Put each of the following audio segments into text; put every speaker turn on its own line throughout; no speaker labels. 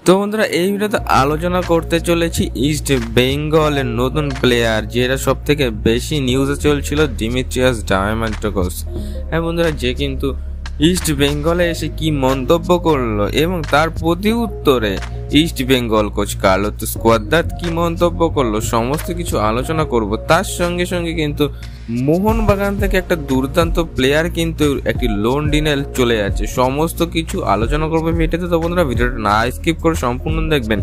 তো বন্ধুরা এই ভিডিওতে আলোচনা করতে চলেছি ইস্ট বেঙ্গলের নতুন প্লেয়ার যেটা সব থেকে বেশি নিউজে চলছিল ডিমিত্রিয়াস ডায়ামান্টোকস। হ্যাঁ বন্ধুরা, যে কিন্তু ইস্ট বেঙ্গলে এসে কি মন্তব্য করলো এবং তার প্রতি উত্তরে east Bengal coach Carlos Cuadrat কি মন্তব্য করলো সমস্ত কিছু আলোচনা করব। তার সঙ্গে সঙ্গে কিন্তু মোহনবাগান থেকে একটা দুর্দান্ত প্লেয়ার কিন্তু একটি লোন ডিলে চলে যাচ্ছে, সমস্ত কিছু আলোচনা করবো ভিডিওতে। তো বন্ধুরা ভিডিওটা না স্কিপ করে সম্পূর্ণ দেখবেন।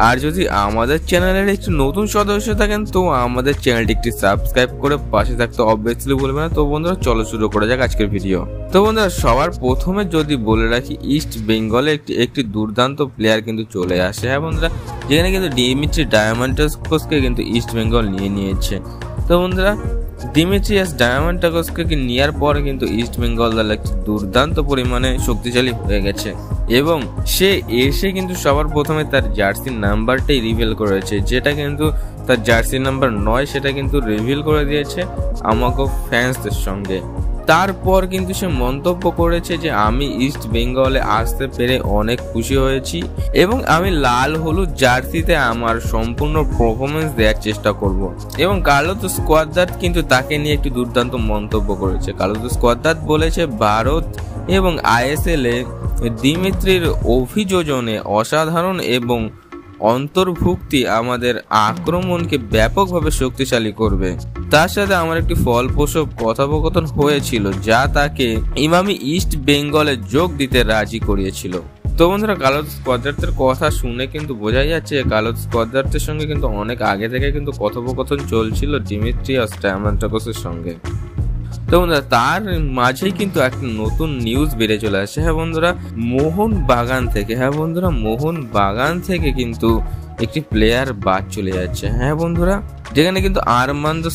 আর যদি আমাদের চ্যানেলের একটি নতুন সদস্য থাকেন তো আমাদের চ্যানেলটি একটি সাবস্ক্রাইব করে পাশে থাকতে অবভিয়াসলি বলবেন না। তো বন্ধুরা চলো শুরু করা যাক আজকের ভিডিও। তো বন্ধুরা সবার প্রথমে যদি বলে রাখি ইস্ট বেঙ্গলে একটি দুর্দান্ত প্লেয়ার কিন্তু চলে আসে। হ্যাঁ বন্ধুরা, যেখানে কিন্তু ডিমিত্রি ডায়ামান্টোকসকে কিন্তু ইস্ট বেঙ্গল নিয়ে নিয়েছে। তো বন্ধুরা ডিমিত্রিয়াস ডায়ামান্টোকসকে নেওয়ার পরে কিন্তু ইস্ট বেঙ্গল দল একটি দুর্দান্ত পরিমাণে শক্তিশালী হয়ে গেছে এবং সে এসে কিন্তু সবার প্রথমে তার জার্সি নাম্বারটাই রিভিল করেছে, যেটা কিন্তু তার জার্সি নাম্বার 9 সেটা কিন্তু রিভিল করে দিয়েছে আমাকে ফ্যান্সদের সঙ্গে। তারপর কিন্তু সে মন্তব্য করেছে যে আমি ইস্ট বেঙ্গলে আসতে পেরে অনেক খুশি হয়েছি এবং আমি লাল হলুদ জার্সিতে আমার সম্পূর্ণ পারফরমেন্স দেওয়ার চেষ্টা করব। এবং কার্লোস কোয়াদ্রাত কিন্তু তাকে নিয়ে একটি দুর্দান্ত মন্তব্য করেছে। কার্লোস কোয়াদ্রাত বলেছে ভারত এবং আইএসএল এ দিমিত্রির অভিযোজনে অসাধারণ এবং অন্তর্ভুক্তি আমাদের আক্রমণকে ব্যাপকভাবে শক্তিশালী করবে। তার সাথে আমার একটি ফলপ্রসূ কথোপকথন হয়েছিল যা তাকে ইমামি ইস্ট বেঙ্গলে যোগ দিতে রাজি করিয়েছিল। তো বন্ধুরা কার্লোস কোয়াদ্রাতের কথা শুনে কিন্তু বোঝা যাচ্ছে কার্লোস কোয়াদ্রাতের সঙ্গে কিন্তু অনেক আগে থেকে কিন্তু কথোপকথন চলছিল ডিমিত্রিয়াস ডায়ামান্টোকসের সঙ্গে। তো বন্ধুরা তার মাঝেই কিন্তু একটা নতুন নিউজ বেড়ে চলে আসে। হ্যাঁ বন্ধুরা মোহনবাগান থেকে কিন্তু একটি প্লেয়ার বাদ চলে যাচ্ছে। হ্যাঁ বন্ধুরা, যেখানে কিন্তু আরমান্দো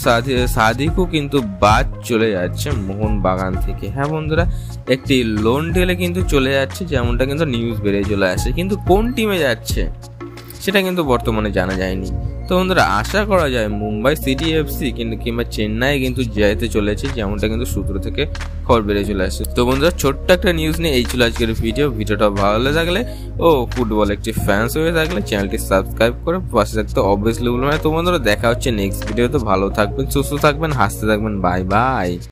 সাদিকও কিন্তু বাদ চলে যাচ্ছে মোহনবাগান থেকে। হ্যাঁ বন্ধুরা, একটি লোন ডিলে কিন্তু চলে যাচ্ছে, যেমনটা কিন্তু নিউজ বেড়ে চলে আসে, কিন্তু কোন টিমে যাচ্ছে সেটা কিন্তু বর্তমানে জানা যায়নি। তো বন্ধুরা আশা করা যায় মুম্বাই সিটি এফসি কিন্তু কিংবা চেন্নাই কিন্তু যেতে চলেছে, যেমনটা কিন্তু সূত্র থেকে খবর বেরিয়ে চলে আসে। তো বন্ধুরা ছোট্ট একটা নিউজ নিয়ে এই ছিল আজকের ভিডিওটা ভালো লেগে থাকলে ও ফুটবল একটি ফ্যান্স হয়ে থাকলে চ্যানেলটি সাবস্ক্রাইব করে পাশে থাকতে অবভিয়াসলি বলবেন। তো বন্ধুরা দেখা হচ্ছে নেক্সট ভিডিওতে। ভালো থাকবেন, সুস্থ থাকবেন, হাসতে থাকবেন। Bye bye.